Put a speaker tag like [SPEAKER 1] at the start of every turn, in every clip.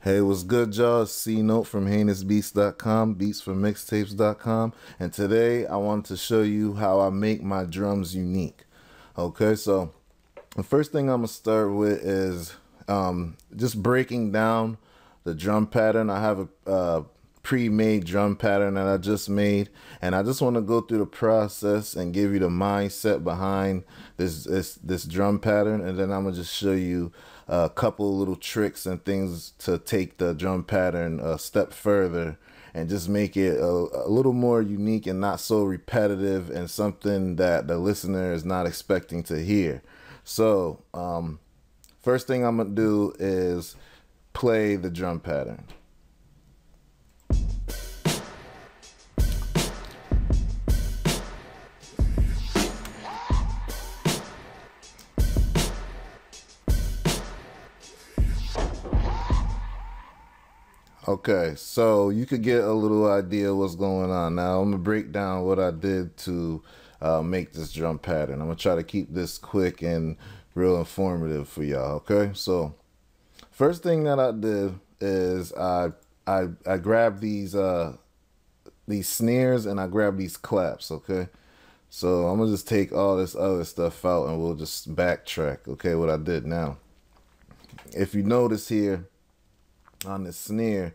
[SPEAKER 1] Hey, what's good, y'all? It's C Note from HeinousBeats.com, beatsformixtapes.com, and today I want to show you how I make my drums unique. Okay, so the first thing I'm gonna start with is just breaking down the drum pattern. I have a pre-made drum pattern that I just made, and I just want to go through the process and give you the mindset behind this drum pattern, and then I'm gonna just show you a couple little tricks and things to take the drum pattern a step further and just make it a little more unique and not so repetitive and something that the listener is not expecting to hear. So first thing I'm gonna do is play the drum pattern. Okay, so you could get a little idea what's going on. Now I'm gonna break down what I did to make this drum pattern. I'm gonna try to keep this quick and real informative for y'all. Okay, so first thing that I did is I grabbed these snares and I grabbed these claps. Okay, so I'm gonna just take all this other stuff out and we'll just backtrack. Okay, what I did now. If you notice here on the snare,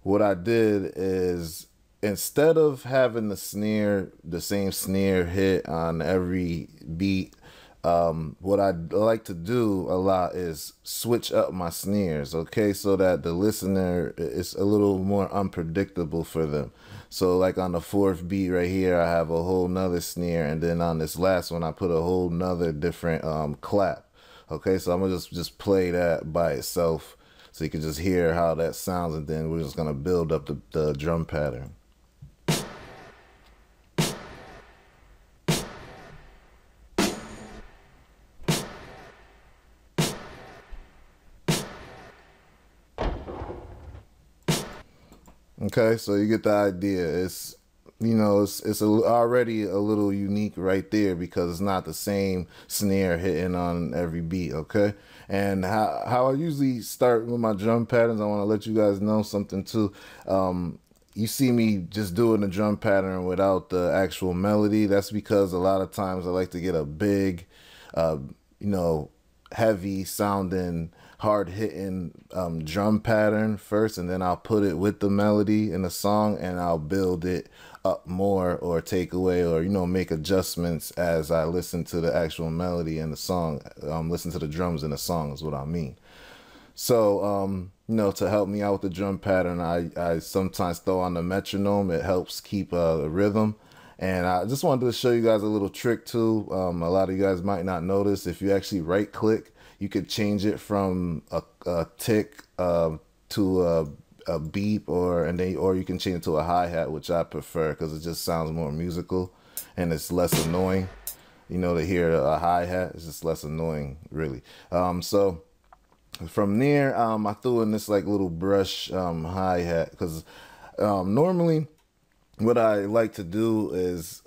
[SPEAKER 1] what I did is instead of having the same snare hit on every beat, what I like to do a lot is switch up my snares, okay, so that the listener is a little more unpredictable for them. So like on the fourth beat right here, I have a whole nother snare, and then on this last one I put a whole nother different clap. Okay, so I'm gonna just play that by itself so you can just hear how that sounds, and then we're just gonna build up the drum pattern. Okay, so you get the idea. It's, you know, it's already a little unique right there because it's not the same snare hitting on every beat. Okay, and how I usually start with my drum patterns, I want to let you guys know something too. You see me just doing the drum pattern without the actual melody. That's because a lot of times I like to get a big, you know, heavy sounding, hard hitting drum pattern first, and then I'll put it with the melody in the song, and I'll build it up more or take away or, you know, make adjustments as I listen to the actual melody in the song. Listen to the drums in the song is what I mean. So you know, to help me out with the drum pattern, I sometimes throw on the metronome. It helps keep a rhythm. And I just wanted to show you guys a little trick too. A lot of you guys might not notice, if you actually right click, you could change it from a tick to a beep, or you can change it to a hi-hat, which I prefer because it just sounds more musical and it's less annoying. You know, to hear a hi-hat, it's just less annoying, really. So from there, I threw in this like little brush hi-hat because normally what I like to do is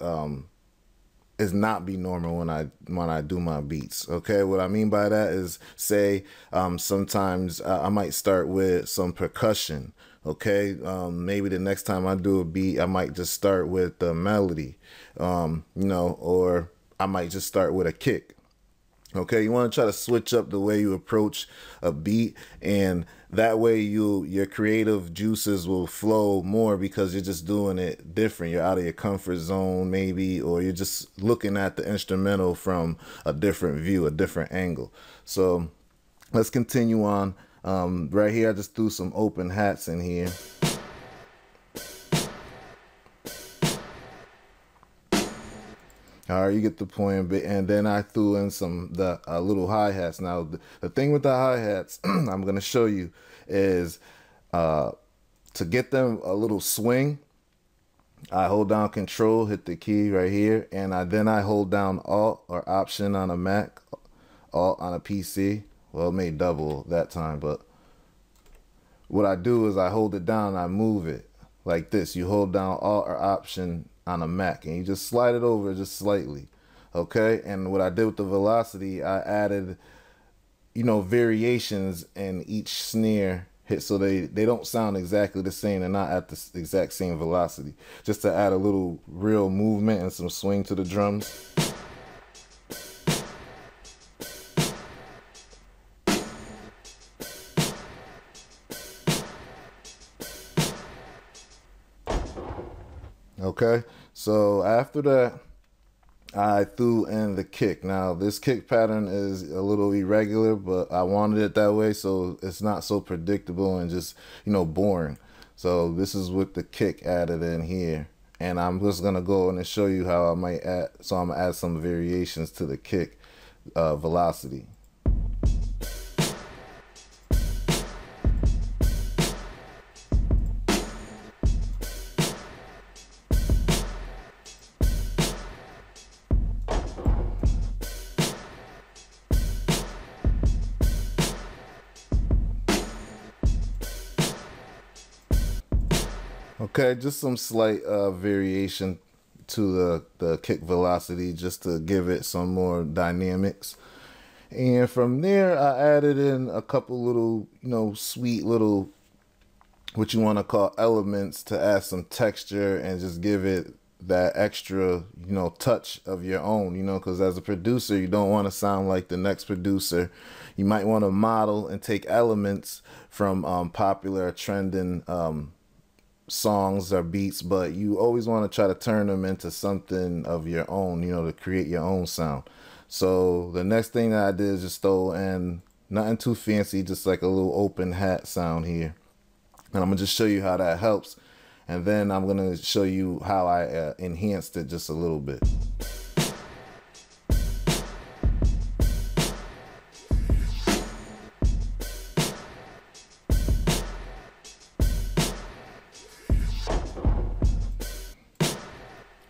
[SPEAKER 1] not be normal when I do my beats. Okay, what I mean by that is, say sometimes I might start with some percussion. Okay, maybe the next time I do a beat, I might just start with the melody, you know, or I might just start with a kick. Okay, you want to try to switch up the way you approach a beat, and that way your creative juices will flow more because you're just doing it different. You're out of your comfort zone maybe, or you're just looking at the instrumental from a different view, a different angle. So let's continue on. Right here, I just threw some open hats in here. All right, you get the point. And then I threw in some little hi-hats. Now, the thing with the hi-hats, I'm going to show you, is to get them a little swing, I hold down Control, hit the key right here, and then I hold down Alt or Option on a Mac, Alt on a PC. Well, it may double that time, but what I do is I hold it down and I move it like this. You hold down Alt or Option on a Mac and you just slide it over just slightly. Okay, and what I did with the velocity, I added, you know, variations in each snare hit, so they don't sound exactly the same. They're not at the exact same velocity, just to add a little real movement and some swing to the drums. Okay, so after that, I threw in the kick. Now, this kick pattern is a little irregular, but I wanted it that way so it's not so predictable and just, boring. So this is with the kick added in here. And I'm just going to go in and show you how I might add. So I'm going to add some variations to the kick velocity. Okay, just some slight variation to the kick velocity just to give it some more dynamics. And from there, I added in a couple little, sweet little, what you want to call elements to add some texture and just give it that extra, touch of your own, because as a producer, you don't want to sound like the next producer. You might want to model and take elements from popular trending songs or beats, but you always want to try to turn them into something of your own, to create your own sound. So the next thing that I did is just throw in nothing too fancy, just like a little open hat sound here. And I'm gonna just show you how that helps, and then I'm gonna show you how I enhanced it just a little bit.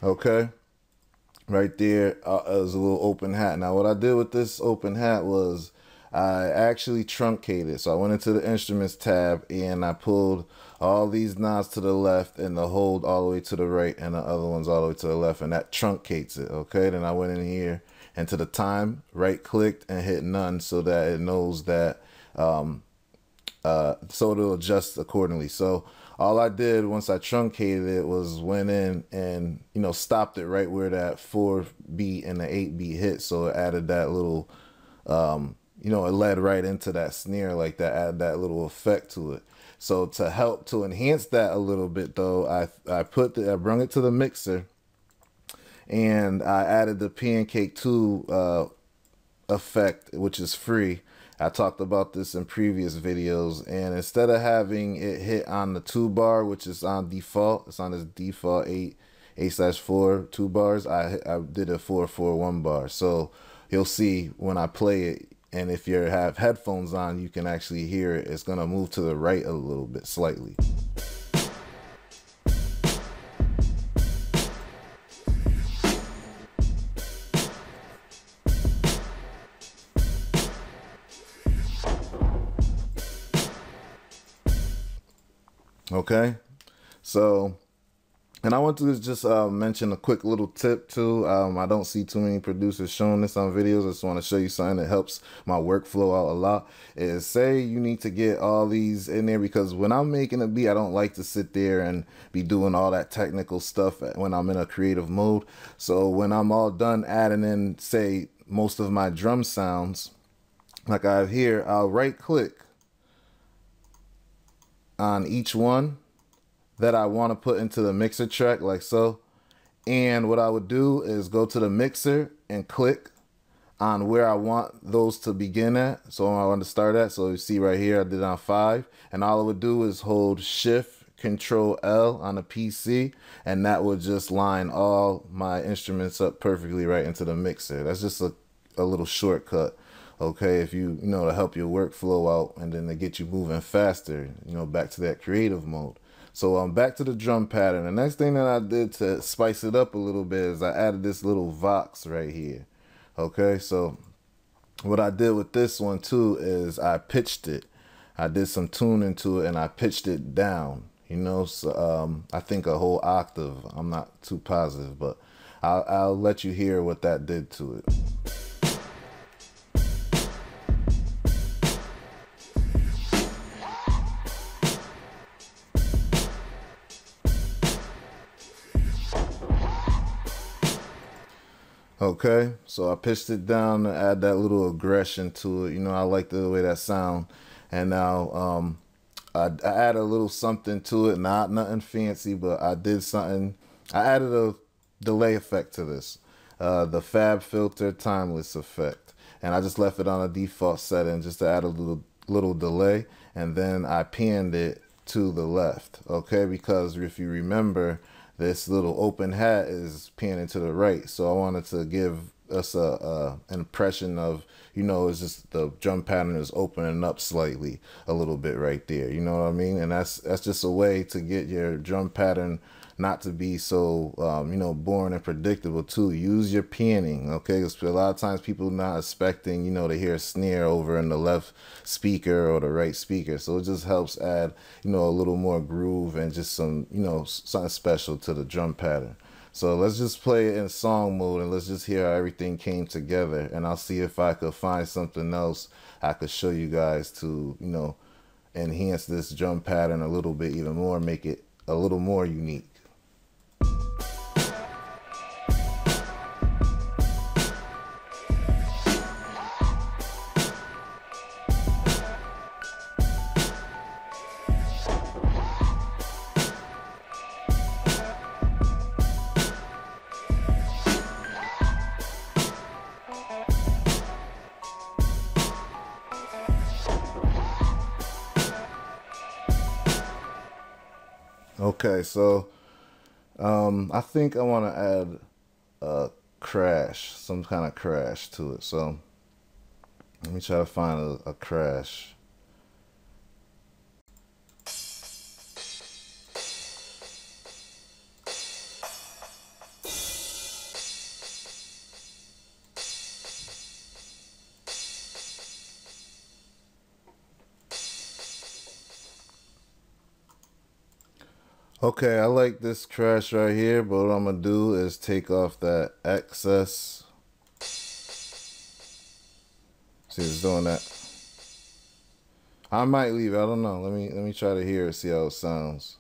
[SPEAKER 1] Okay, right there is a little open hat. Now what I did with this open hat was I actually truncated. So I went into the instruments tab and I pulled all these knobs to the left and the hold all the way to the right and the other ones all the way to the left, and that truncates it. Okay, then I went in here and to the time, right clicked and hit none so that it knows that so it'll adjust accordingly. So all I did once I truncated it was went in and stopped it right where that 4 beat and the 8 beat hit. So it added that little it led right into that snare like that, add that little effect to it. So to help to enhance that a little bit though, I brung it to the mixer and I added the Pancake 2 effect, which is free. I talked about this in previous videos, and instead of having it hit on the 2 bar, which is on default, it's on this default 8/4 2 bars, I did a 4/4 1 bar. So you'll see when I play it, and if you have headphones on, you can actually hear it. It's gonna move to the right a little bit slightly. Okay, so, and I want to just mention a quick little tip too. I don't see too many producers showing this on videos. I just want to show you something that helps my workflow out a lot. Is say you need to get all these in there, because when I'm making a beat, I don't like to sit there and be doing all that technical stuff when I'm in a creative mode. So when I'm all done adding in, say, most of my drum sounds, like I have here, I'll right click on each one that I want to put into the mixer track, like so. And what I would do is go to the mixer and click on where I want those to begin at. So I want to start at. So you see right here, I did on 5. And all I would do is hold Shift Control L on the PC, and that would just line all my instruments up perfectly right into the mixer. That's just a little shortcut. Okay, if you to help your workflow out and then to get you moving faster, back to that creative mode. So I'm back to the drum pattern. The next thing that I did to spice it up a little bit is I added this little Vox right here. Okay, so what I did with this one too is I pitched it. I did some tuning to it and I pitched it down. So I think a whole octave. I'm not too positive, but I'll let you hear what that did to it. Okay, so I pitched it down to add that little aggression to it. You know, I like the way that sound. And now I add a little something to it, not nothing fancy, but I did something. I added a delay effect to this, the Fab Filter Timeless effect, and I just left it on a default setting just to add a little delay, and then I panned it to the left. Okay, because if you remember, this little open hat is panning to the right, so I wanted to give us an impression of, you know, it's just the drum pattern is opening up slightly a little bit right there, you know what I mean? And that's just a way to get your drum pattern not to be so you know, boring and predictable too. Use your panning, okay? Because a lot of times people not expecting, you know, to hear a snare over in the left speaker or the right speaker, so it just helps add, you know, a little more groove and just some, you know, something special to the drum pattern. So let's just play it in song mode and let's just hear how everything came together, and I'll see if I could find something else I could show you guys to, you know, enhance this drum pattern a little bit even more, make it a little more unique. Okay, so I think I want to add a crash, some kind of crash to it. So let me try to find a crash. Okay, I like this crash right here, but what I'm gonna do is take off that excess. See, it's doing that. I might leave it, I don't know. Let me try to hear it, see how it sounds.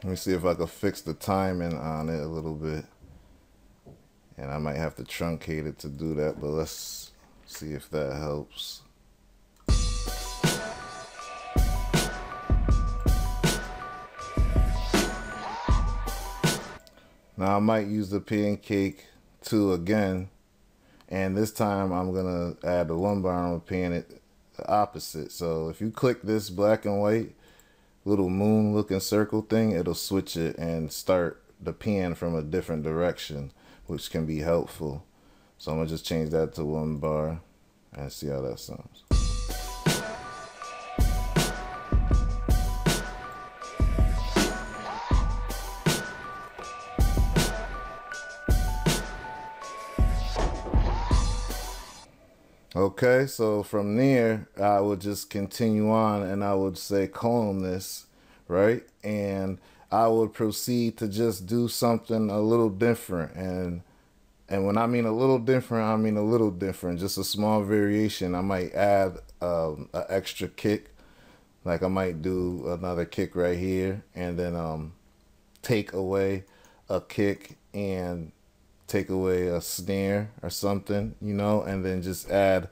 [SPEAKER 1] Let me see if I can fix the timing on it a little bit. And I might have to truncate it to do that, but let's see if that helps. Now I might use the pancake 2 again, and this time I'm gonna add the lumbar and I'm gonna pan it the opposite. So if you click this black and white little moon looking circle thing, it'll switch it and start the pan from a different direction, which can be helpful. So I'm gonna just change that to 1 bar and see how that sounds. Okay, so from there, I would just continue on and I would say comb this, right? And I would proceed to just do something a little different. And when I mean a little different, I mean a little different, just a small variation. I might add an extra kick, like I might do another kick right here, and then take away a kick and take away a snare or something, you know, and then just add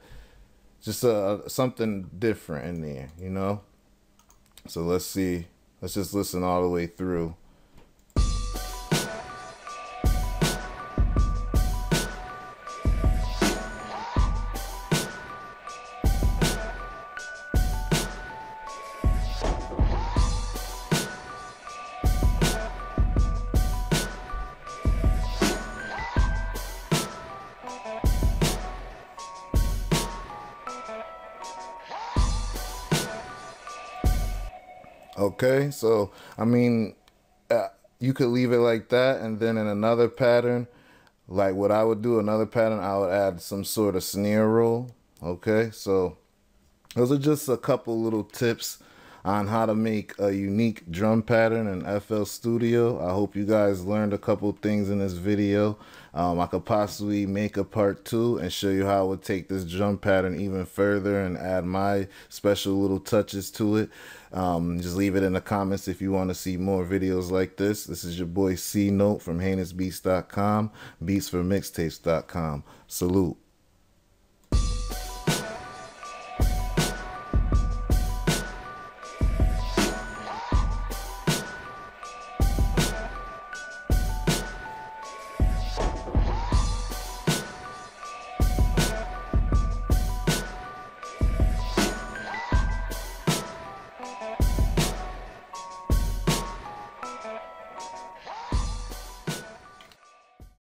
[SPEAKER 1] just something different in there, you know. So let's see, let's just listen all the way through. Okay, so I mean, you could leave it like that, and then in another pattern, like what I would do, another pattern, I would add some sort of snare roll. Okay, so those are just a couple little tips on how to make a unique drum pattern in FL Studio. I hope you guys learned a couple things in this video. I could possibly make a part 2 and show you how I would take this drum pattern even further and add my special little touches to it. Just leave it in the comments if you want to see more videos like this. This is your boy C Note from HeinousBeats.com, beatsformixtapes.com. Salute.